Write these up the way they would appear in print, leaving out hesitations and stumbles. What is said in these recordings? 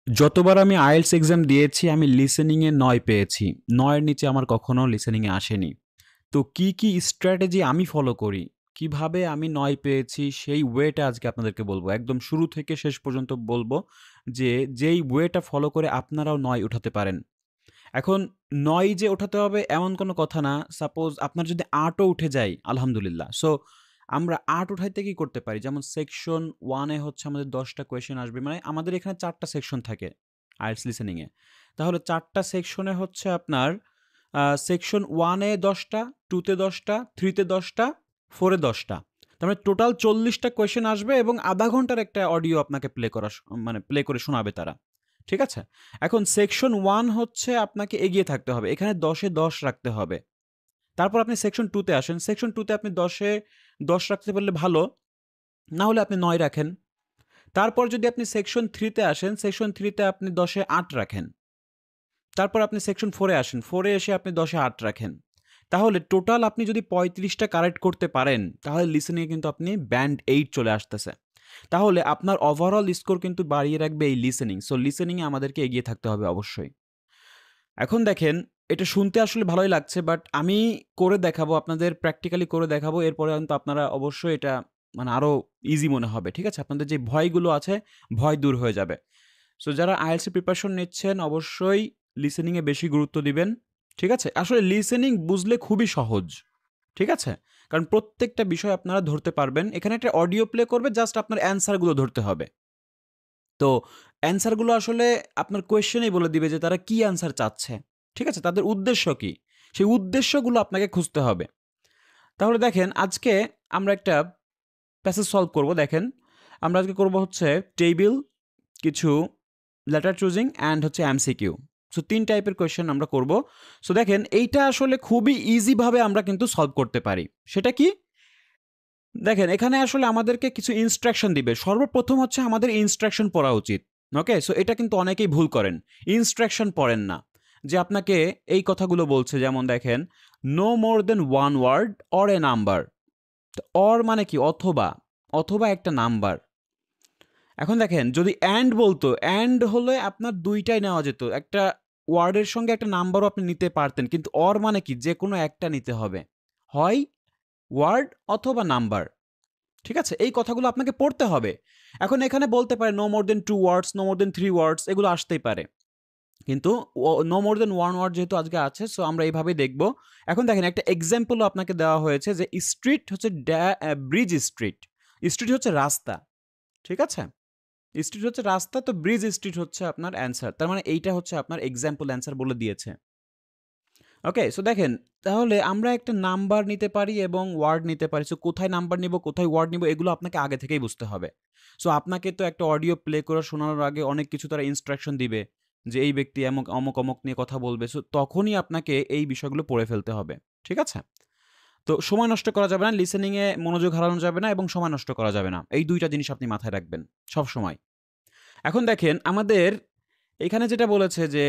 যতবার আমি IELTS exam দিয়েছি আমি লিসেনিংয়ে ৯ পেয়েছি। ৯ এর নিচে আমার কখনো লিসেনিংয়ে আসেনি। তো কি স্ট্র্যাটেজি আমি ফলো করি, কিভাবে আমি ৯ পেয়েছি সেই ওয়েটা আজকে আপনাদেরকে বলব। একদম শুরু থেকে শেষ পর্যন্ত বলব যে, যেই ওয়েটা ফলো করে আপনারাও ৯ উঠাতে পারেন। এখন ৯ যে ওঠাতে হবে এমন কোনো কথা না। সাপোজ আপনার যদি ৮ ও উঠে যায় আলহামদুলিল্লাহ। সো আমরা ৮ উঠাইতে কি করতে পারি? যেমন সেকশন 1 এ হচ্ছে আমাদের ১০ টা কোয়েশ্চেন আসবে। মানে আমাদের এখানে ৪ টা সেকশন থাকে আইএলটিএস লিসেনিং এ। তাহলে ৪ টা সেকশনে হচ্ছে আপনার সেকশন 1 এ ১০ টা, 2 তে ১০ টা, 3 তে ১০ টা, 4 এ ১০ টা। তার মানে টোটাল ৪০ টা কোয়েশ্চেন আসবে এবং আধা ঘন্টার একটা অডিও আপনাকে মানে প্লে করে শোনাবে তারা। ঠিক আছে? এখন সেকশন 1 হচ্ছে আপনাকে এগিয়ে থাকতে হবে। এখানে ১০ এ ১০ রাখতে হবে। তারপর আপনি সেকশন 2 তে আসেন। সেকশন 2 তে আপনি ১০ এ ১০ রাখতে পারলে ভালো। না হলে আপনি ৯ রাখেন। তারপর যদি আপনি সেকশন 3 তে আসেন, সেকশন 3 তে আপনি ১০ এ ৮ রাখেন। তারপর আপনি সেকশন 4 এ আসেন। 4 এ এসে আপনি ১০ এ ৮ রাখেন। তাহলে টোটাল আপনি যদি ৩৫ টা কারেক্ট করতে পারেন, তাহলে লিসেনিং এ কিন্তু আপনি ব্যান্ড 8 চলে আসতেছে। তাহলে আপনার ওভারঅল স্কোর কিন্তু বাড়িয়ে রাখবে এই লিসেনিং। সো লিসেনিং এ আমাদেরকে এগিয়ে থাকতে হবে অবশ্যই। এখন দেখেন, এটা শুনতে আসলে ভালোই লাগছে, বাট আমি করে দেখাবো, আপনাদের প্র্যাকটিক্যালি করে দেখাবো। এরপরে কিন্তু আপনারা অবশ্যই এটা মানে আরো ইজি মনে হবে। ঠিক আছে? আপনাদের যে ভয়গুলো আছে, ভয় দূর হয়ে যাবে। সো যারা আইএলটিএস এর প্রিপারেশন নিচ্ছেন অবশ্যই লিসেনিং এ বেশি গুরুত্ব দিবেন। ঠিক আছে? আসলে লিসেনিং বুঝলে খুবই সহজ। ঠিক আছে? কারণ প্রত্যেকটা বিষয় আপনারা ধরতে পারবেন। এখানে একটা অডিও প্লে করবে, জাস্ট আপনার অ্যান্সার গুলো ধরতে হবে। তো অ্যান্সার গুলো আসলে আপনার কোয়েশ্চেনেই বলে দিবে যে তারা কি অ্যান্সার চাচ্ছে। ঠিক আছে? তাদের উদ্দেশ্য কি? সেই উদ্দেশ্যগুলো আপনাকে খুঁজতে হবে। তাহলে দেখেন, আজকে আমরা একটা প্যাসেজ সলভ করব। দেখেন, আমরা আজকে করব হচ্ছে টেবিল, কিছু লেটার চুজিং অ্যান্ড হচ্ছে এমসিকিউ। সো ৩ টাইপের কোয়েশ্চেন আমরা করব। সো দেখেন, এইটা আসলে খুবই ইজি ভাবে আমরা কিন্তু সলভ করতে পারি। সেটা কি? দেখেন, এখানে আসলে আমাদেরকে কিছু ইনস্ট্রাকশন দিবে। সর্বপ্রথম হচ্ছে আমাদের ইনস্ট্রাকশন পড়া উচিত। ওকে? সো এটা কিন্তু অনেকেই ভুল করেন। ইনস্ট্রাকশন পড়েন না। যে আপনাকে এই কথাগুলো বলছে, যেমন দেখেন, no more than 1 word or a number. তো অর মানে কি? অথবা, অথবা একটা নাম্বার। এখন দেখেন, যদি অ্যান্ড বলতো, অ্যান্ড হলে আপনার ২ টাই নেওয়া যেত। একটা ওয়ার্ডের সঙ্গে একটা নাম্বারও আপনি নিতে পারতেন। কিন্তু অর মানে কি? যেকোনো একটা নিতে হবে। হয় ওয়ার্ড অথবা নাম্বার। ঠিক আছে? এই কথাগুলো আপনাকে পড়তে হবে। এখন এখানে বলতে পারে নো মোর দ্যান 2 ওয়ার্ডস, নো মোর দ্যান 3 ওয়ার্ডস, এগুলো আসতেই পারে। কিন্তু নো মোর দ্যান 1 ওয়ার্ড যেহেতু আজকে আছে, সো আমরা এইভাবেই দেখব। এখন দেখেন, একটা এক্সাম্পলও আপনাকে দেওয়া হয়েছে যে স্ট্রিট হচ্ছে ব্রিজ স্ট্রিট। স্ট্রিট হচ্ছে রাস্তা। ঠিক আছে? স্ট্রিট হচ্ছে রাস্তা, তো ব্রিজ স্ট্রিট হচ্ছে আপনার অ্যান্সার। তার মানে এইটা হচ্ছে আপনার এক্সাম্পল অ্যান্সার বলে দিয়েছে। ওকে? সো দেখেন, তাহলে আমরা একটা নাম্বার নিতে পারি এবং ওয়ার্ড নিতে পারি। সো কোথায় নাম্বার নিব, কোথায় ওয়ার্ড নিব, এগুলো আপনাকে আগে থেকেই বুঝতে হবে। সো আপনাকে তো একটা অডিও প্লে করে শোনানোর আগে অনেক কিছু তারা ইনস্ট্রাকশন দিবে যে এই ব্যক্তি অমুক নিয়ে কথা বলবে। সো তখনই আপনাকে এই বিষয়গুলো পড়ে ফেলতে হবে। ঠিক আছে? তো সময় নষ্ট করা যাবে না, লিসেনিং এ মনোযোগ হারানো যাবে না এবং সময় নষ্ট করা যাবে না। এই ২ টা জিনিস আপনি মাথায় রাখবেন সবসময়। এখন দেখেন, আমাদের এখানে যেটা বলেছে যে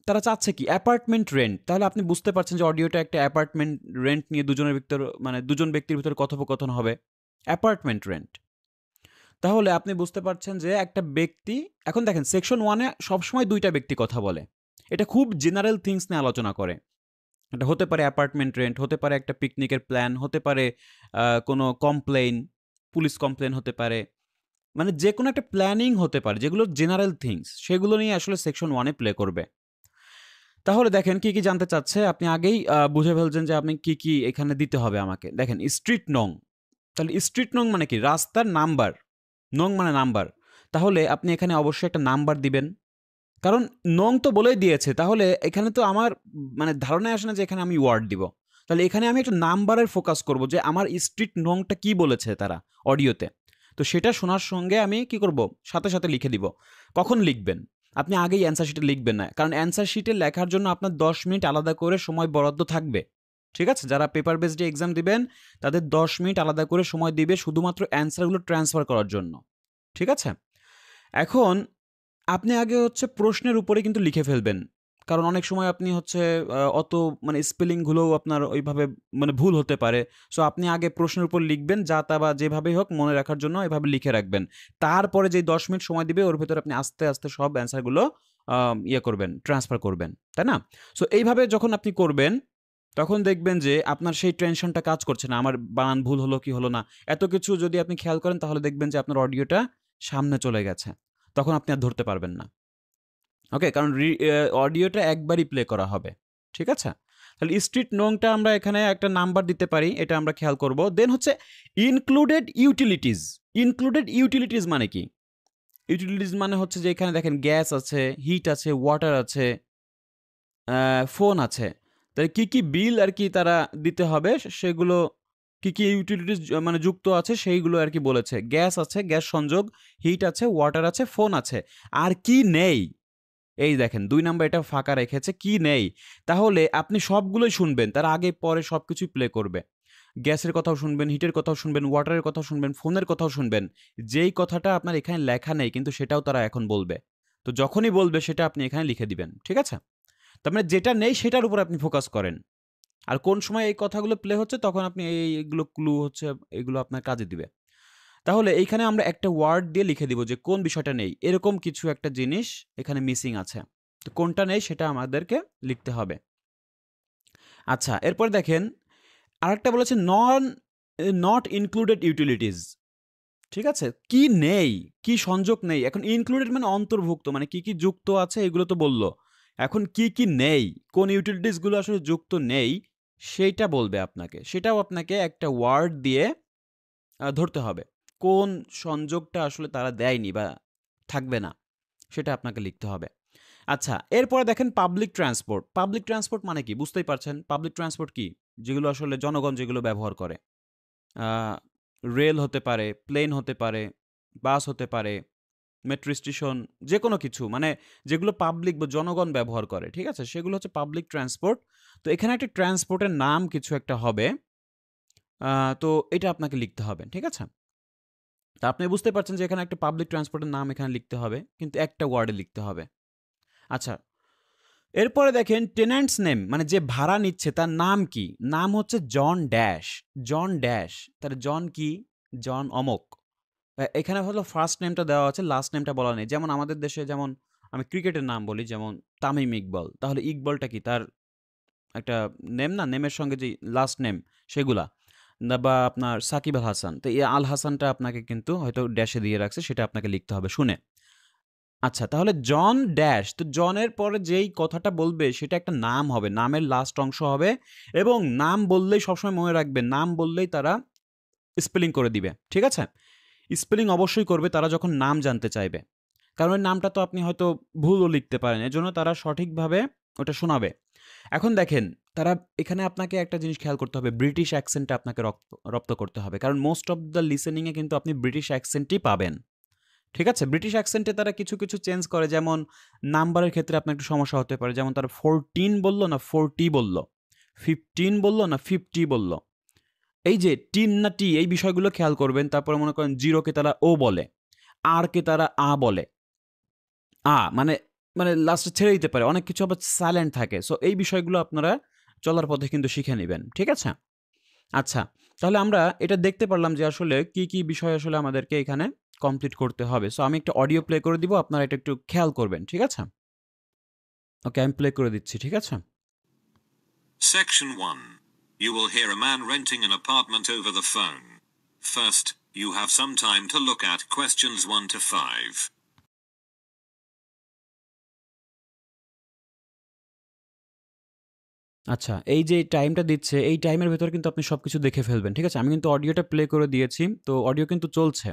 তারা চাচ্ছে কি? Apartment rent. তাহলে আপনি বুঝতে পারছেন যে অডিওটা একটা অ্যাপার্টমেন্ট রেন্ট নিয়ে দুজনের ভিতর, মানে দুজন ব্যক্তির ভিতরে কথোপকথন হবে। Apartment rent. তাহলে আপনি বুঝতে পারছেন যে একটা ব্যক্তি, এখন দেখেন সেকশন 1 এ সবসময় ২ টা ব্যক্তি কথা বলে। এটা খুব জেনারেল থিংস নিয়ে আলোচনা করে। এটা হতে পারে অ্যাপার্টমেন্ট রেন্ট, হতে পারে একটা পিকনিকের প্ল্যান, হতে পারে কোনো কমপ্লেইন, পুলিশ কমপ্লেইন হতে পারে। মানে যেকোনো একটা প্ল্যানিং হতে পারে, যেগুলো জেনারেল থিংস সেগুলো নিয়ে আসলে সেকশন 1 এ প্লে করবে। তাহলে দেখেন কি জানতে চাচ্ছে, আপনি আগেই বুঝে ফেলছেন যে আপনি কি এখানে দিতে হবে আমাকে। দেখেন, স্ট্রিট নং। তাহলে স্ট্রিট নং মানে কি? রাস্তার নাম্বার। নং মানে নাম্বার। তাহলে আপনি এখানে অবশ্যই একটা নাম্বার দিবেন। কারণ নং তো বলেই দিয়েছে। তাহলে এখানে তো আমার মানে ধারণায় আসে না যে এখানে আমি ওয়ার্ড দিব। তাহলে এখানে আমি একটা নাম্বারের ফোকাস করব যে আমার স্ট্রিট নংটা কি বলেছে তারা অডিওতে। তো সেটা শোনার সঙ্গে আমি কি করব? সাথে লিখে দিব। কখন লিখবেন? আপনি আগেই অ্যান্সার শিটে লিখবেন না। কারণ অ্যান্সার শিটে লেখার জন্য আপনার ১০ মিনিট আলাদা করে সময় বরাদ্দ থাকবে। ঠিক আছে? যারা পেপার বেসড এক্সাম দিবেন তাদের ১০ মিনিট আলাদা করে সময় দিবে শুধুমাত্র অ্যান্সারগুলো ট্রান্সফার করার জন্য। ঠিক আছে? এখন আপনি আগে হচ্ছে প্রশ্নের উপরে কিন্তু লিখে ফেলবেন। কারণ অনেক সময় আপনি হচ্ছে অত মানে স্পেলিংগুলোও আপনার ওইভাবে মানে ভুল হতে পারে। সো আপনি আগে প্রশ্নের উপর লিখবেন যা তা বা যেভাবেই হোক মনে রাখার জন্য এভাবে লিখে রাখবেন। তারপরে যেই ১০ মিনিট সময় দিবে ওর ভেতরে আপনি আস্তে, আস্তে সব অ্যান্সারগুলো ইয়ে করবেন, ট্রান্সফার করবেন। তাই না? সো এইভাবে যখন আপনি করবেন, তখন দেখবেন যে আপনার সেই টেনশনটা কাজ করছে না। আমার বানান ভুল হলো কি হলো না। এত কিছু যদি আপনি খেয়াল করেন তাহলে দেখবেন যে আপনার অডিওটা সামনে চলে গেছে। তখন আপনি আর ধরতে পারবেন না। ওকে? কারণ অডিওটা একবারই প্লে করা হবে। ঠিক আছে? তাহলে স্ট্রিট নোংটা আমরা এখানে একটা নাম্বার দিতে পারি। এটা আমরা খেয়াল করব। দেন হচ্ছে ইনক্লুডেড ইউটিলিটিস। ইনক্লুডেড ইউটিলিটিস মানে কি? ইউটিলিটিস মানে হচ্ছে যে এখানে দেখেন গ্যাস আছে, হিট আছে, ওয়াটার আছে, ফোন আছে। তাহলে কি, কি বিল আরকি তারা দিতে হবে সেগুলো কি, কি ইউটিলিটিস মানে যুক্ত আছে সেইগুলো আরকি বলেছে। গ্যাস আছে, গ্যাস সংযোগ, হিট আছে, ওয়াটার আছে, ফোন আছে। আর কি নেই? এই দেখেন ২ নাম্বার এটা ফাঁকা রেখেছে, কি নেই? তাহলে আপনি সবগুলোই শুনবেন। তার আগে পরে সবকিছুই প্লে করবে। গ্যাসের কথাও শুনবেন, হিটের কথাও শুনবেন, ওয়াটারের কথাও শুনবেন, ফোনের কথাও শুনবেন। যেই কথাটা আপনার এখানে লেখা নেই কিন্তু সেটাও তারা এখন বলবে। তো যখনই বলবে সেটা আপনি এখানে লিখে দিবেন। ঠিক আছে? তার মানে যেটা নেই সেটার উপর আপনি ফোকাস করেন। আর কোন সময় এই কথাগুলো প্লে হচ্ছে তখন আপনি এইগুলো ক্লু হচ্ছে এগুলো আপনার কাজে দিবে। তাহলে এইখানে আমরা একটা ওয়ার্ড দিয়ে লিখে দিব যে কোন বিষয়টা নেই। এরকম কিছু একটা জিনিস এখানে মিসিং আছে। তো কোনটা নেই সেটা আমাদেরকে লিখতে হবে। আচ্ছা, এরপর দেখেন আরেকটা বলেছে নট ইনক্লুডেড ইউটিলিটিস। ঠিক আছে? কি নেই, কি সংযোগ নেই। এখন ইনক্লুডেড মানে অন্তর্ভুক্ত মানে কি, কি যুক্ত আছে এগুলো তো বলল। এখন কি, কি নেই, কোন ইউটিলিটিস গুলো আসলে যুক্ত নেই সেইটা বলবে আপনাকে। সেটাও আপনাকে একটা ওয়ার্ড দিয়ে ধরতে হবে। কোন সংযোগটা আসলে তারা দেয়নি বা থাকবে না, সেটা আপনাকে লিখতে হবে। আচ্ছা, এরপরে দেখেন পাবলিক ট্রান্সপোর্ট। পাবলিক ট্রান্সপোর্ট মানে কি? বুঝতেই পারছেন। পাবলিক ট্রান্সপোর্ট কি? যেগুলো আসলে জনগণ যেগুলো ব্যবহার করে। আ রেল হতে পারে, প্লেন হতে পারে, বাস হতে পারে, মেট্রো স্টেশন যেকোনো কিছু মানে যেগুলো পাবলিক বা জনগণ ব্যবহার করে। ঠিক আছে? সেগুলো হচ্ছে পাবলিক ট্রান্সপোর্ট। তো এখানে একটা ট্রান্সপোর্টের নাম কিছু একটা হবে। আ তো এটা আপনাকে লিখতে হবে। ঠিক আছে? তা আপনি বুঝতে পারছেন যে এখানে একটা পাবলিক ট্রান্সপোর্টের নাম এখানে লিখতে হবে। কিন্তু একটা ওয়ার্ডে লিখতে হবে। আচ্ছা, এরপরে দেখেন টেন্যান্টস নেম মানে যে ভাড়া নিচ্ছে তার নাম কি? নাম হচ্ছে জন ড্যাশ। জন ড্যাশ। তাহলে জন কি? জন অমুক। এখানে হলো ফার্স্ট নেমটা দেওয়া আছে, লাস্ট নেমটা বলা নেই। যেমন আমাদের দেশে যেমন আমি ক্রিকেটের নাম বলি যেমন তামিম ইকবল। তাহলে ইকবলটা কি? তার একটা নেম না? নেমের সঙ্গে যে লাস্ট নেম সেগুলা। বা আপনার সাকিব আল হাসান। তো এই আল হাসানটা আপনাকে কিন্তু হয়তো ড্যাশে দিয়ে রাখছে সেটা আপনাকে লিখতে হবে শুনে। আচ্ছা তাহলে জন ড্যাশ। তো জনের পরে যেই কথাটা বলবে সেটা একটা নাম হবে। নামের লাস্ট অংশ হবে এবং নাম বললেই সবসময় মনে রাখবেন, নাম বললেই তারা স্পেলিং করে দিবে। ঠিক আছে? স্পেলিং অবশ্যই করবে তারা যখন নাম জানতে চাইবে। কারণ ওই নামটা তো আপনি হয়তো ভুলও লিখতে পারেন। এজন্য তারা সঠিকভাবে ওটা শোনাবে। এখন দেখেন তারা এখানে আপনাকে একটা জিনিস খেয়াল করতে হবে। ব্রিটিশ অ্যাকসেন্টটা আপনাকে রপ্ত করতে হবে। কারণ মোস্ট অফ দ্যা লিসেনিং এ কিন্তু আপনি ব্রিটিশ অ্যাকসেন্টই পাবেন। ঠিক আছে? ব্রিটিশ অ্যাকসেন্টে তারা কিছু, কিছু চেঞ্জ করে। যেমন নাম্বারের ক্ষেত্রে আপনার একটু সমস্যা হতে পারে। যেমন তারা 14 বলল না 40 বলল। 15 বলল না 50 বলল। এই যে টিন না টি এই বিষয়গুলো খেয়াল করবেন। তারপরে মনে করেন 0 কে তারা ও বলে। আর কে তারা আ বলে। মানে মানে লাস্টে ছেড়ে দিতে পারে। অনেক কিছু আবার সাইলেন্ট থাকে। সো এই বিষয়গুলো আপনারা চলার পথে কিন্তু শিখে নিবেন। ঠিক আছে? আচ্ছা, তাহলে আমরা এটা দেখতে পারলাম যে আসলে কি, কি বিষয় আসলে আমাদেরকে এখানে কমপ্লিট করতে হবে। সো আমি একটা অডিও প্লে করে দিব। আপনারা এটা একটু খেয়াল করবেন। ঠিক আছে? ওকে, আমি প্লে করে দিচ্ছি। ঠিক আছে? Section 1. You will hear a man renting an apartment over the phone. First, you have some time to look at questions 1 to 5. আচ্ছা, এই যে টাইমটা দিচ্ছে, এই টাইমের ভেতরে কিন্তু আপনি সবকিছু দেখে ফেলবেন। ঠিক আছে? আমি কিন্তু অডিওটা প্লে করে দিয়েছি। তো অডিও কিন্তু চলছে।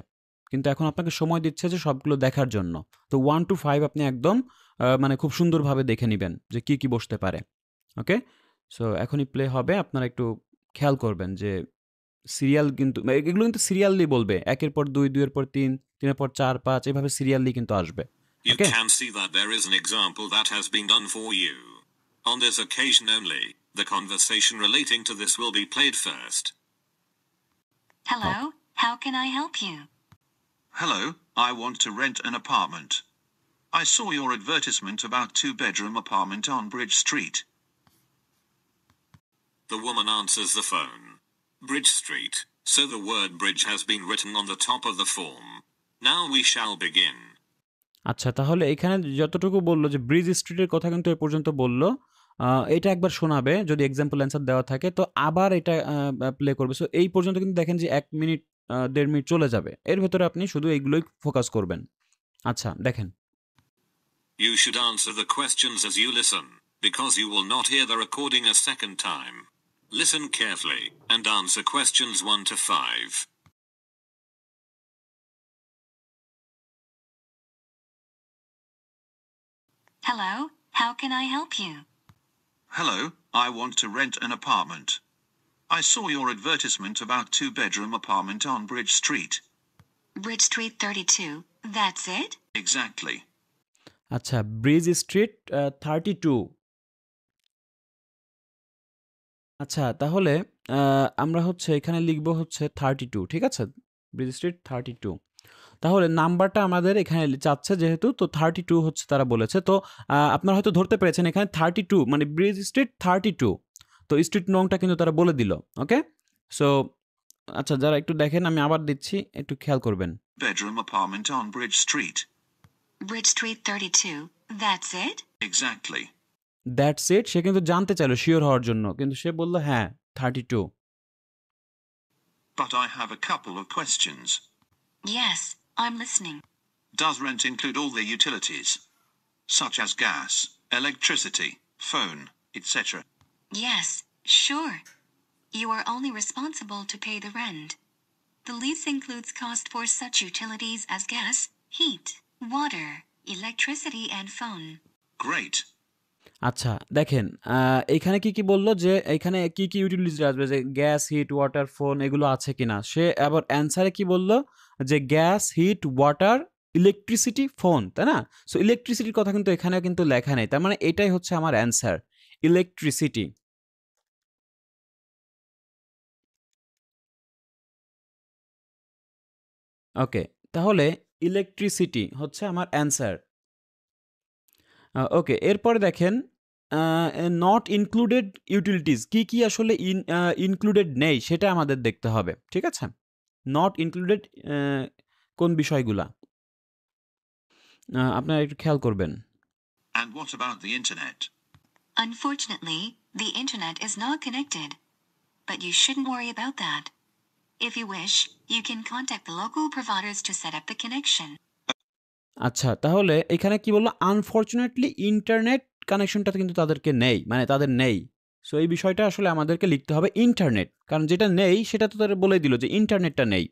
কিন্তু এখন আপনাকে সময় দিচ্ছে যে সবগুলো দেখার জন্য। তো 1 to 5 আপনি একদম মানে খুব সুন্দরভাবে দেখে নিবেন যে কি, কি বসতে পারে। ওকে? সো এখনই প্লে হবে। আপনারা একটু খেয়াল করবেন যে সিরিয়াল কিন্তু এগুলো কিন্তু সিরিয়ালি বলবে। ১ এর পর ২, ২ এর পর ৩, ৩ এর পর ৪, ৫ এভাবে সিরিয়ালি কিন্তু আসবে। You okay? can see that there is an example that has been done for you. On this occasion only, the conversation relating to this will be played first. Hello, how can I help you? Hello, I want to rent an apartment. I saw your advertisement about two-bedroom apartment on Bridge Street. The woman answers the phone. Bridge Street. So the word bridge has been written on the top of the form. Now we shall begin. আচ্ছা, তাহলে এখানে যতটুকু বলল যে bridge স্ট্রিটের কথা কিন্তু এ পর্যন্ত বলল। এটা একবার শোনাবে যদি এক্সাম্পল অ্যান্সার দেওয়া থাকে, তো আবার এটা প্লে করবে। সো এই পর্যন্ত কিন্তু দেখেন যে 1 মিনিট 1.5 মিনিট চলে যাবে। এর ভেতরে আপনি শুধু এইগুলোই ফোকাস করবেন। আচ্ছা, দেখেন। You should answer the questions as you listen, because you will not hear the recording a second time. Listen carefully, and answer questions 1 to 5. Hello, how can I help you? Hello, I want to rent an apartment. I saw your advertisement about two-bedroom apartment on Bridge Street. Bridge Street 32, that's it? Exactly. আচ্ছা, bridge street 32। আচ্ছা, তাহলে আমরা হচ্ছে এখানে লিখব হচ্ছে 32, ঠিক আছে? Bridge street 32। তাহলে নাম্বারটা আমাদের এখানে চাচ্ছে যেহেতু, তো 32 হচ্ছে তারা বলেছে। তো আপনারা হয়তো ধরতে পেরেছেন এখানে 32 মানে ব্রিজ স্ট্রিট 32। তো স্ট্রিট নংটা কিন্তু তারা বলে দিল। ওকে? সো আচ্ছা, যারা একটু দেখেন আমি আবার দিচ্ছি, একটু খেয়াল করবেন। Bedroom apartment on Bridge Street. Bridge Street 32, that's it? Exactly. That's it. সে কিন্তু জানতে চাইলো শিওর হওয়ার জন্য, কিন্তু সে বলল হ্যাঁ 32। But I have a couple of questions. Yes, I'm listening. Does rent include all the utilities, such as gas, electricity, phone, etc.? Yes, sure. You are only responsible to pay the rent. The lease includes cost for such utilities as gas, heat, water, electricity, and phone. Great. আচ্ছা, দেখেন এখানে কি বলল যে এখানে কি utilities আসবে, যে গ্যাস, হিট, ওয়াটার, ফোন এগুলো আছে কিনা। সে আবার অ্যান্সারে কি বলল যে gas, heat, water, electricity, phone, তাই না? সো ইলেকট্রিসিটির কথা কিন্তু এখানে কিন্তু লেখা নেই, তার মানে এটাই হচ্ছে আমার অ্যান্সার, ইলেকট্রিসিটি। ওকে, তাহলে ইলেকট্রিসিটি হচ্ছে আমার অ্যান্সার। ওকে, এরপরে দেখেন নট ইনক্লুডেড ইউটিলিটিস কি আসলে ইনক্লুডেড নেই সেটা আমাদের দেখতে হবে, ঠিক আছে? নট ইনক্লুডেড কোন বিষয়গুলা আপনারা একটু খেয়াল করবেন। And what about the internet? Unfortunately, the internet is not connected. But you shouldn't worry about that. If you wish, you can contact the local providers to set up the connection. আচ্ছা, তাহলে এখানে কি বললো, unfortunately internet কানেকশনটা কিন্তু তাদেরকে নেই, মানে তাদের নেই। সো এই বিষয়টা আসলে আমাদেরকে লিখতে হবে ইন্টারনেট, কারণ যেটা নেই সেটা তো তারা বলে দিল যে ইন্টারনেটটা নেই।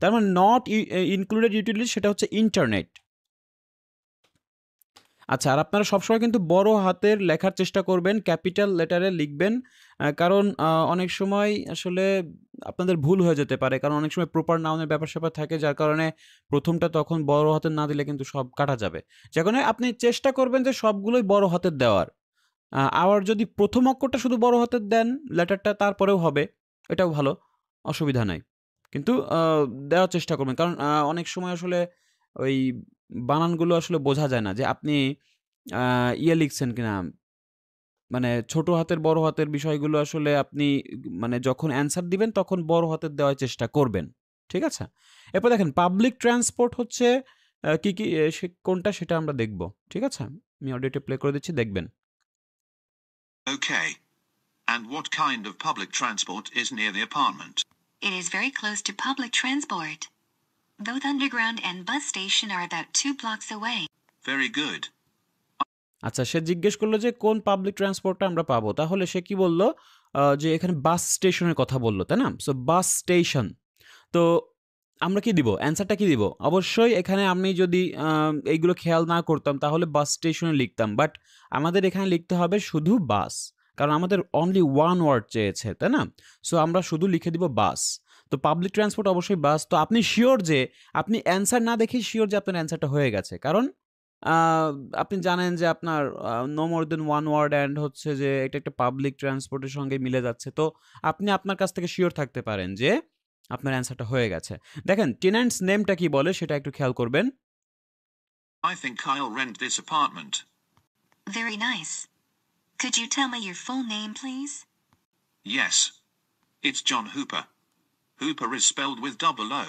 তার মানে নট ইনক্লুডেড ইউটিলিটি সেটা হচ্ছে ইন্টারনেট। আচ্ছা, আর আপনারা সবসময় কিন্তু বড় হাতের লেখার চেষ্টা করবেন, ক্যাপিটাল লেটারে লিখবেন, কারণ অনেক সময় আসলে আপনাদের ভুল হয়ে যেতে পারে, কারণ অনেক সময় প্রপার নাউনের ব্যাপার-স্যাপার থাকে, যার কারণে প্রথমটা তখন বড় হাতের না দিলে কিন্তু সব কাটা যাবে। যার কারণে আপনি চেষ্টা করবেন যে সবগুলোই বড় হাতের দেওয়ার। আবার যদি প্রথম অক্ষরটা শুধু বড় হাতের দেন, লেটারটা তারপরেও হবে, এটাও ভালো, অসুবিধা নাই। কিন্তু দেওয়ার চেষ্টা করবেন, কারণ অনেক সময় আসলে ওই বানানগুলো আসলে বোঝা যায় না যে আপনি লিখছেন কিনা, মানে ছোট হাতের বড় হাতের বিষয়গুলো আসলে আপনি মানে যখন অ্যান্সার দিবেন তখন বড় হাতের দেওয়ার চেষ্টা করবেন, ঠিক আছে? এরপর দেখেন পাবলিক ট্রান্সপোর্ট হচ্ছে কি কোনটা সেটা আমরা দেখব, ঠিক আছে? আমি অডিওটা প্লে করে দিচ্ছি, দেখবেন। Okay. And what kind of public transport is near the apartment? It is very close to public transport. Both underground and bus station are about 2 blocks away. Very good. আচ্ছা, সে জিজ্ঞেস করলো যে কোন পাবলিক ট্রান্সপোর্টটা আমরা পাবো, তাহলে সে কি বলল যে এখানে বাস স্টেশনের কথা বললো, তাই না? So bus station. তো আমরা কি দিব, অ্যান্সারটা কি দিব? অবশ্যই এখানে আমি যদি এইগুলো খেয়াল না করতাম তাহলে বাস স্টেশনে লিখতাম, বাট আমাদের এখানে লিখতে হবে শুধু বাস, কারণ আমাদের অনলি ওয়ান ওয়ার্ড চেয়েছে, তাই না? সো আমরা শুধু লিখে দিব বাস। তো পাবলিক ট্রান্সপোর্ট অবশ্যই বাস। তো আপনি শিওর যে আপনি অ্যান্সার না দেখেই শিওর যে আপনার অ্যান্সারটা হয়ে গেছে, কারণ আপনি জানেন যে আপনার no more than one word and হচ্ছে যে এটা একটা পাবলিক ট্রান্সপোর্টের সঙ্গে মিলে যাচ্ছে। তো আপনি আপনার কাছ থেকে শিওর থাকতে পারেন যে আপনার অ্যান্সারটা হয়ে গেছে। দেখেন টেন্যান্টস নেমটা কি বলে সেটা একটু খেয়াল করবেন। I think I'll rent this apartment. Very nice. Could you tell me your full name, please? Yes. It's John Hooper. Hooper is spelled with double O.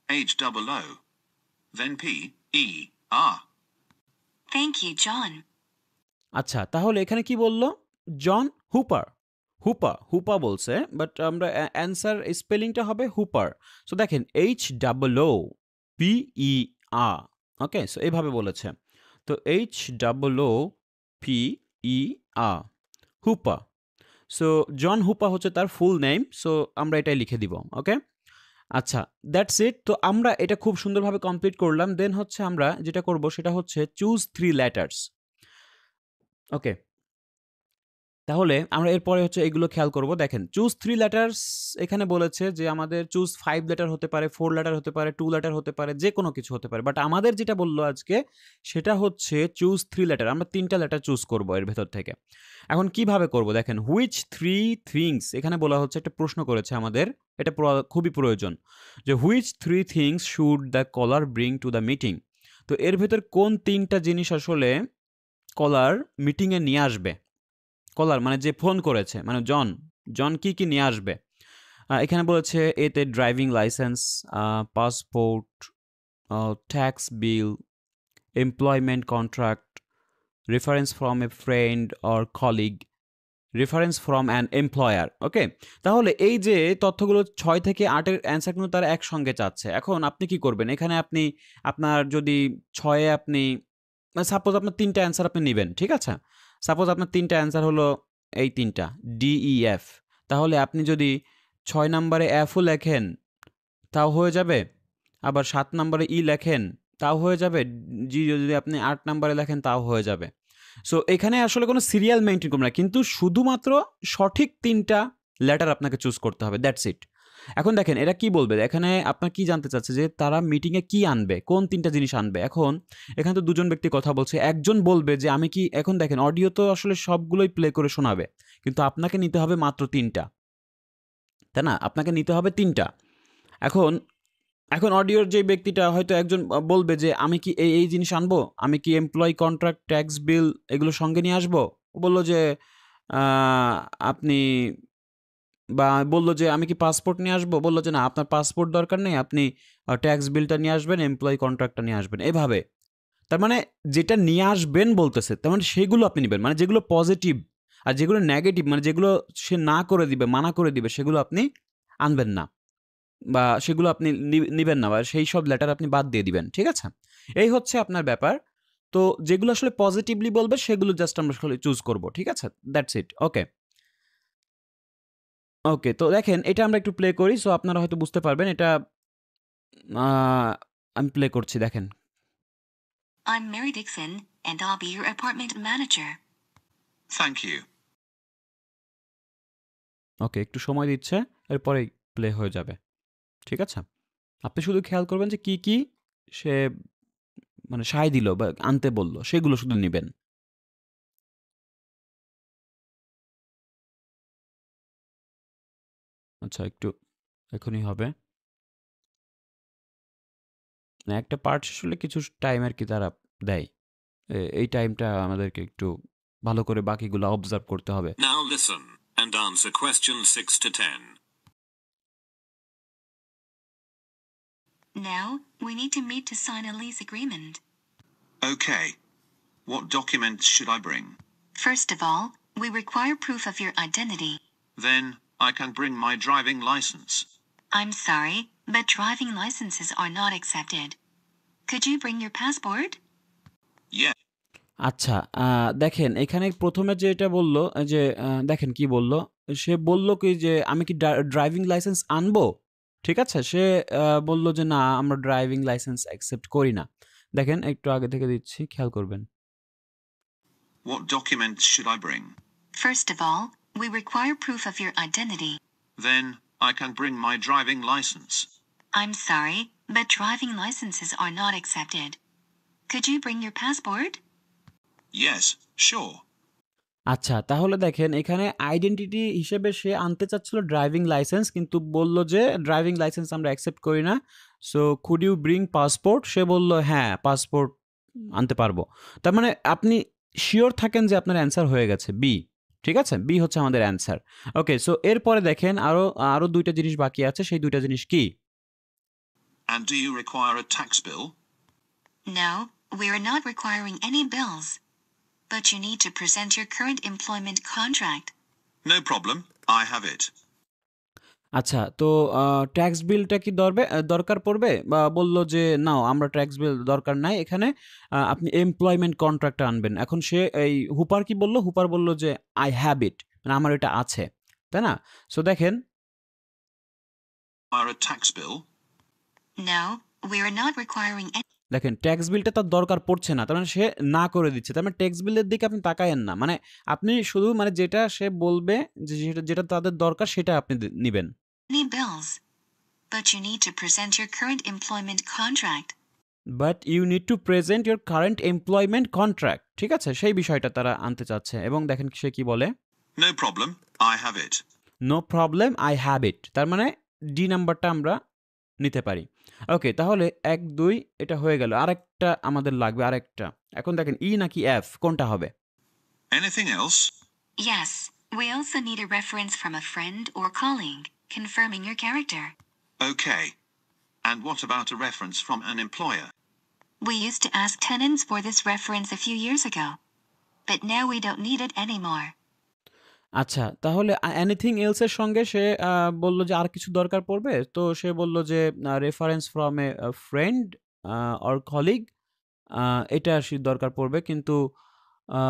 H-double-O. Then P-E-R. Thank you, John. আচ্ছা, তাহলে এখানে কি বললো? জন Hooper. হুপা বলছে, but আমরা answer স্পেলিংটা হবে Hooper. So দেখেন H-O-O-P-E-R, ওকে? So এইভাবে বলেছে। তো H-O-O-P-E-R, হুপা। সো জন হুপা হচ্ছে তার ফুল নেম। সো আমরা এটাই লিখে দিব, ওকে? আচ্ছা, দ্যাটস ইট। তো আমরা এটা খুব সুন্দরভাবে কমপ্লিট করলাম। দেন হচ্ছে আমরা যেটা করব সেটা হচ্ছে চুজ 3 লেটার্স, ওকে? তাহলে আমরা এরপরে হচ্ছে এগুলো খেয়াল করব। দেখেন চুজ 3 লেটার্স এখানে বলেছে যে আমাদের চুজ 5 লেটার হতে পারে, 4 লেটার হতে পারে, 2 লেটার হতে পারে, যে কোনো কিছু হতে পারে। বাট আমাদের যেটা বললো আজকে সেটা হচ্ছে চুজ 3 লেটার। আমরা 3টা লেটার চুজ করব এর ভেতর থেকে। এখন কিভাবে করব দেখেন, হুইচ 3 থিংস এখানে বলা হচ্ছে, একটা প্রশ্ন করেছে আমাদের। এটা খুবই প্রয়োজন যে which 3 things should the caller bring to the meeting. তো এর ভেতর কোন 3টা জিনিস আসলে কলার মিটিংয়ে নিয়ে আসবে? কলার মানে যে ফোন করেছে, মানে জন কি কি নিয়ে আসবে? এখানে বলেছে এতে driving licence, passport, tax bill, employment contract, reference from a friend or colleague, reference from an employer, okay? তাহলে এই যে তথ্যগুলো 6 থেকে 8-এর অ্যান্সার কিন্তু তারা একসঙ্গে চাচ্ছে। এখন আপনি কি করবেন? এখানে আপনি আপনার যদি 6-এ আপনি সাপোজ আপনার 3টা অ্যান্সার আপনি নিবেন, ঠিক আছে? সাপোজ আপনার 3টা অ্যান্সার হলো এই 3টা DEF। তাহলে আপনি যদি 6 নম্বরে Fও লেখেন তাও হয়ে যাবে, আবার 7 নম্বরে E লেখেন তাও হয়ে যাবে, জি যদি আপনি 8 নম্বরে লেখেন তাও হয়ে যাবে। সো এখানে আসলে কোনো সিরিয়াল মেইনটেইন করবে না, কিন্তু শুধুমাত্র সঠিক 3টা লেটার আপনাকে চুজ করতে হবে, দ্যাটস ইট। এখন দেখেন এরা কি বলবে, এখানে আপনার কি জানতে চাচ্ছে যে তারা মিটিংয়ে কি আনবে, কোন 3টা জিনিস আনবে। এখন এখানে তো দুজন ব্যক্তি কথা বলছে, একজন বলবে যে আমি কি, এখন দেখেন অডিও তো আসলে সবগুলোই প্লে করে শোনাবে, কিন্তু আপনাকে নিতে হবে মাত্র 3টা, তাই না? আপনাকে নিতে হবে 3টা। এখন অডিওর যে ব্যক্তিটা হয়তো একজন বলবে যে আমি কি এই জিনিস আনবো, আমি কি এমপ্লয়ি কন্ট্রাক্ট, ট্যাক্স বিল এগুলো সঙ্গে নিয়ে আসবো। ও বললো যে আপনি, বা বললো যে আমি কি পাসপোর্ট নিয়ে আসবো, বললো যে না আপনার পাসপোর্ট দরকার নেই, আপনি ট্যাক্স বিলটা নিয়ে আসবেন, এমপ্লয়ি কন্ট্রাক্টটা নিয়ে আসবেন, এভাবে। তার মানে যেটা নিয়ে আসবেন বলতেছে, তার মানে সেগুলো আপনি নেবেন, মানে যেগুলো পজিটিভ। আর যেগুলো নেগেটিভ মানে যেগুলো সে না করে দিবে, মানা করে দিবে, সেগুলো আপনি আনবেন না, বা সেগুলো আপনি নিবেন না, বা সেই সব লেটার আপনি বাদ দিয়ে দিবেন, ঠিক আছে? এই হচ্ছে আপনার ব্যাপার। তো যেগুলো আসলে পজিটিভলি বলবে সেগুলো জাস্ট আমরা চুজ করব, ঠিক আছে? দ্যাটস ইট, ওকে? ওকে, তো দেখেন এটা আমরা একটু প্লে করি, সো আপনারা হয়তো বুঝতে পারবেন। এটা আমি প্লে করছি, দেখেন। I'm Mary Dixon, and I'll be your apartment manager. Thank you. ওকে, একটু সময় দিচ্ছে, এরপরেই প্লে হয়ে যাবে, ঠিক আছে? আপনি শুধু খেয়াল করবেন যে কি কি সে মানে সায় দিল বা আনতে বলল, সেগুলো শুধু নেবেন। আচ্ছা, একটু এখনই হবে। একটা পার্ট শেষ হলে কিছু টাইম আর কি তারা দেয়। এই টাইমটা আমাদেরকে একটু ভালো করে বাকিগুলো অবজার্ভ করতে হবে। Now listen and answer questions 6 to 10. Now, we need to meet to sign a lease agreement. Okay. What documents should I bring? First of all, we require proof of your identity. Then, I can bring my driving license. I'm sorry, but driving licenses are not accepted. Could you bring your passport? Yes. আচ্ছা, দেখেন এখানে প্রথমে যেটা বলল যে দেখেন কি বলল, সে বলল কি যে আমি কি ড্রাইভিং লাইসেন্স আনবো, ঠিক আছে? সে বলল যে না আমরা ড্রাইভিং লাইসেন্স অ্যাকসেপ্ট করি না। দেখেন একটু আগে থেকে দিচ্ছি, খেয়াল করবেন। What documents should I bring? First of all, we require proof of your identity. Then, I can bring my driving license. I'm sorry, but driving licenses are not accepted. Could you bring your passport? Yes, sure. আচ্ছা, তাহলে দেখেন এখানে identity হিসেবে সে আনতে চাচ্ছিল driving licence, কিন্তু বলল যে ড্রাইভিং লাইসেন্স আমরা অ্যাকসেপ্ট করি না। So could you bring passport? সে বলল হ্যাঁ পাসপোর্ট আনতে পারবো। তার মানে আপনি শিওর থাকেন যে আপনার অ্যান্সার হয়ে গেছে বি। ঠিক আছে? বি হচ্ছে আমাদের অ্যান্সার। ওকে, সো এরপরে দেখেন আরো ২ টা জিনিস বাকি আছে। সেই ২ টা জিনিস কি? And do you require a tax bill? No, we are not requiring any bills. But you need to present your current employment contract. No problem, I have it. আচ্ছা, তো ট্যাক্স বিলটা কি দরকার পড়বে? বা বলল যে, "নাও আমরা ট্যাক্স বিল দরকার নাই। এখানে আপনি এমপ্লয়মেন্ট কন্ট্রাক্ট আনবেন।" এখন সে এই হুপার কি বলল? হুপার বলল যে, "I have it" মানে আমার এটা আছে। তাই না? সো দেখেন Require a tax bill? No, we are not requiring any. দেখেন ট্যাক্স বিলটা তার দরকার পড়ছে না। তার মানে সে না করে দিচ্ছে। তার মানে ট্যাক্স বিলের দিকে আপনি তাকায়েন না। মানে আপনি শুধু মানে যেটা সে বলবে যে যেটা তাদের দরকার সেটা আপনি নিবেন। Any bills. But you need to present your current employment contract. But you need to present your current employment contract. ঠিক আছে? সেই বিষয়টা তারা আনতে চাচ্ছে এবং দেখেন সে কি বলে? No problem, I have it. No problem I have it. তার মানে ডি নাম্বারটা আমরা নিতে পারি। ওকে, তাহলে ১, ২ এটা হয়ে গেল। আরেকটা আমাদের লাগবে আরেকটা। এখন দেখেন ই নাকি এফ কোনটা হবে? Anything else? Yes, we also need a reference from a friend or colleague, confirming your character. Okay. And what about a reference from an employer? We used to ask tenants for this reference a few years ago. But now we don't need it anymore. আচ্ছা, তাহলে anything else এর সঙ্গে সে বলল যে আর কিছু দরকার পড়বে। তো সে বলল যে reference from a friend or colleague আ এটা দরকার পড়বে। কিন্তু আ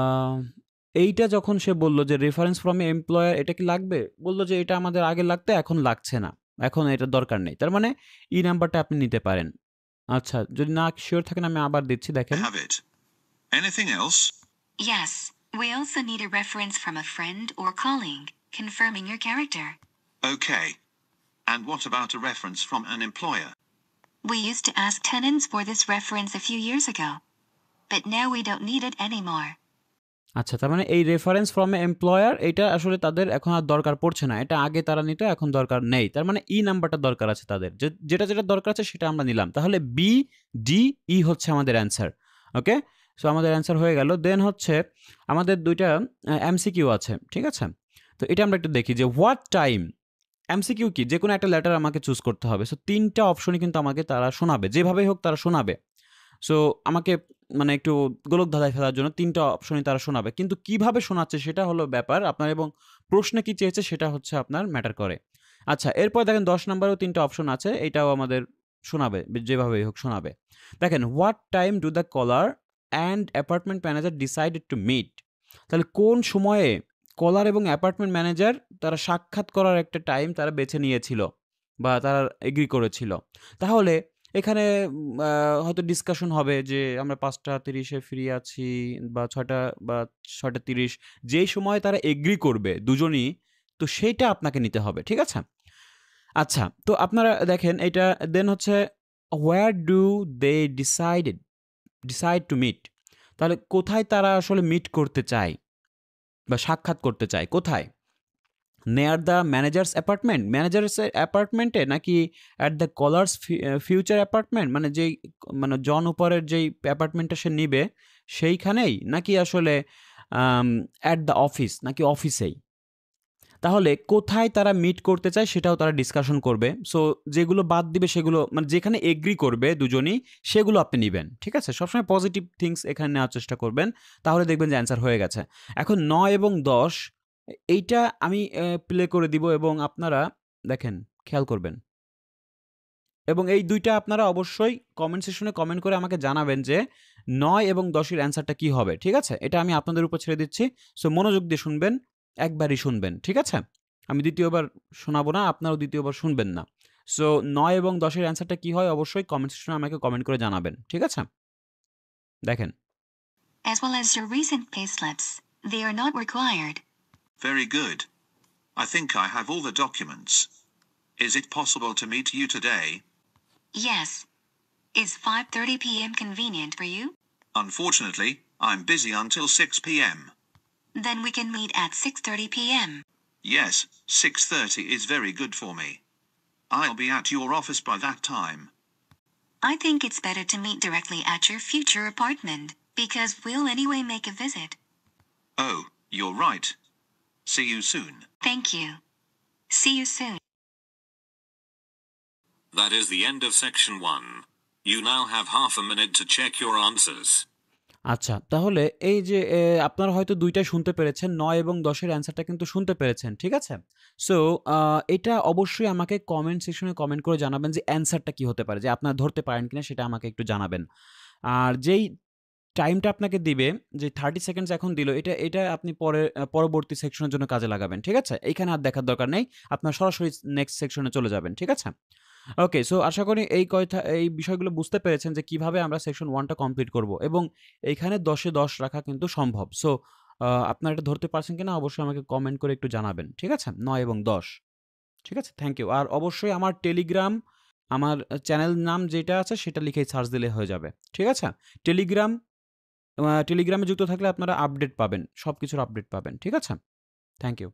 এইটা যখন সে বলল যে রেফারেন্স ফ্রম এ এমপ্লয়ার এটা কি লাগবে? বলল যে এটা আমাদের আগে লাগতো এখন লাগছে না। এখন এটার দরকার নেই। তার মানে ই নাম্বারটা আপনি নিতে পারেন। আচ্ছা, যদি না সিউর থাকেন আমি আবার দিচ্ছি I দেখেন। have it. Anything else? Yes, we also need a reference from a friend or colleague, confirming your character. Okay. And what about a reference from an employer? We used to ask tenants for this reference a few years ago. But now we don't need it anymore. আচ্ছা, তার মানে এই reference from A employer এটা আসলে তাদের এখন আর দরকার পড়ছে না। এটা আগে তারা নিত, এখন দরকার নেই। তার মানে ই নাম্বারটা দরকার আছে তাদের। যেটা দরকার আছে সেটা আমরা নিলাম। তাহলে বি, ডি, ই হচ্ছে আমাদের অ্যান্সার। ওকে? সো আমাদের অ্যান্সার হয়ে গেল। দেন হচ্ছে আমাদের ২ টা এমসিকিউ আছে। ঠিক আছে? তো এটা আমরা একটু দেখি যে হোয়াট টাইম এমসিকিউ কি? যেকোনো একটা লেটার আমাকে চুজ করতে হবে। সো ৩ টা অপশনই কিন্তু আমাকে তারা শোনাবে। যেভাবেই হোক তারা শোনাবে। সো আমাকে মানে একটু গোলকধাঁধায় ফেলার জন্য ৩ টা অপশনই তারা শোনাবে। কিন্তু কিভাবে শোনাচ্ছে সেটা হলো ব্যাপার আপনার এবং প্রশ্নে কি চেয়েছে সেটা হচ্ছে আপনার ম্যাটার করে। আচ্ছা, এরপর দেখেন ১০ নাম্বারেও ৩ টা অপশন আছে। এটাও আমাদের শোনাবে। যেভাবেই হোক শোনাবে। দেখেন what time do the caller and apartment manager decided to meet? তাহলে কোন সময়ে কলার এবং অ্যাপার্টমেন্ট ম্যানেজার তারা সাক্ষাৎ করার একটা টাইম তারা বেছে নিয়েছিল বা তারা এগ্রি করেছিল। তাহলে এখানে হয়তো ডিসকাশন হবে যে আমরা ৫টা ৩০ এ ফ্রি আছি বা ৬টা বা ৬টা ৩০ যেই সময় তারা এগ্রি করবে দুজনই, তো সেইটা আপনাকে নিতে হবে। ঠিক আছে? আচ্ছা, তো আপনারা দেখেন এইটা দেন হচ্ছে where do they decide to meet? তাহলে কোথায় তারা আসলে মিট করতে চায় বা সাক্ষাৎ করতে চায়? কোথায়? Near the managers apartment? ম্যানেজার্সের অ্যাপার্টমেন্টে নাকি at the collars future apartment? মানে যেই মানে জন উপরের যেই অ্যাপার্টমেন্টটা সে নিবে সেইখানেই? নাকি আসলে অ্যাট দ্য অফিস নাকি অফিসেই? তাহলে কোথায় তারা মিট করতে চায় সেটাও তারা ডিসকাশন করবে। সো যেগুলো বাদ দিবে সেগুলো মানে যেখানে এগ্রি করবে দুজনই সেগুলো আপনি নিবেন। ঠিক আছে? সবসময় পজিটিভ থিংস এখানে নেওয়ার চেষ্টা করবেন। তাহলে দেখবেন যে অ্যান্সার হয়ে গেছে। এখন ৯ এবং ১০ এইটা আমি প্লে করে দিব এবং আপনারা দেখেন খেয়াল করবেন। এবং এই ২ টা আপনারা অবশ্যই কমেন্ট সেকশনে কমেন্ট করে আমাকে জানাবেন যে ৯ এবং ১০ এর অ্যান্সারটা কি হবে। ঠিক আছে? এটা আমি আপনাদের উপর ছেড়ে দিচ্ছি। সো মনোযোগ দিয়ে শুনবেন, একবারই শুনবেন। ঠিক আছে? আমি দ্বিতীয়বার শোনাবো না, আপনারাও দ্বিতীয়বার শুনবেন না। সো ৯ এবং ১০ এর অ্যান্সারটা কি হয় অবশ্যই কমেন্ট সেকশনে আমাকে কমেন্ট করে জানাবেন। ঠিক আছে? দেখেন। As well as your recent payslips. They are not required. Very good. I think I have all the documents. Is it possible to meet you today? Yes. Is 5:30 p.m. convenient for you? Unfortunately, I'm busy until 6 p.m. Then we can meet at 6:30 p.m. Yes, 6:30 is very good for me. I'll be at your office by that time. I think it's better to meet directly at your future apartment, because we'll anyway make a visit. Oh, you're right. See you soon. Thank you. See you soon. That is the end of section 1. You now have half a minute to check your answers. আচ্ছা, তাহলে এই যে আপনারা হয়তো ২ টাই শুনতে পেরেছেন। ৯ এবং ১০ এর অ্যান্সারটা কিন্তু শুনতে পেরেছেন। ঠিক আছে? সো এটা অবশ্যই আমাকে কমেন্ট সেকশনে কমেন্ট করে জানাবেন যে অ্যান্সারটা কি হতে পারে? যে আপনারা ধরতে পারেন কিনা সেটা আমাকে একটু জানাবেন। আর যেই টাইমটা আপনাকে দিবে, যে 30 সেকেন্ডস এখন দিল, এটা আপনি পরবর্তী সেকশনের জন্য কাজে লাগাবেন। ঠিক আছে? এইখানে আর দেখার দরকার নেই। আপনারা সরাসরি নেক্সট সেকশনে চলে যাবেন। ঠিক আছে? ওকে, সো আশা করি এই বিষয়গুলো বুঝতে পেরেছেন যে কিভাবে আমরা সেকশন 1 টা কমপ্লিট করব এবং এইখানে ১০ এ ১০ রাখা কিন্তু সম্ভব। সো আপনারা এটা ধরতে পারছেন কিনা অবশ্যই আমাকে কমেন্ট করে একটু জানাবেন। ঠিক আছে? ৯ এবং ১০। ঠিক আছে? Thank you. আর অবশ্যই আমার টেলিগ্রাম, আমার চ্যানেল নাম যেটা আছে সেটা লিখেই সার্চ দিলে হয়ে যাবে। ঠিক আছে? টেলিগ্রামে যুক্ত থাকলে আপনারা আপডেট পাবেন। সবকিছুর আপডেট পাবেন। ঠিক আছে? Thank you.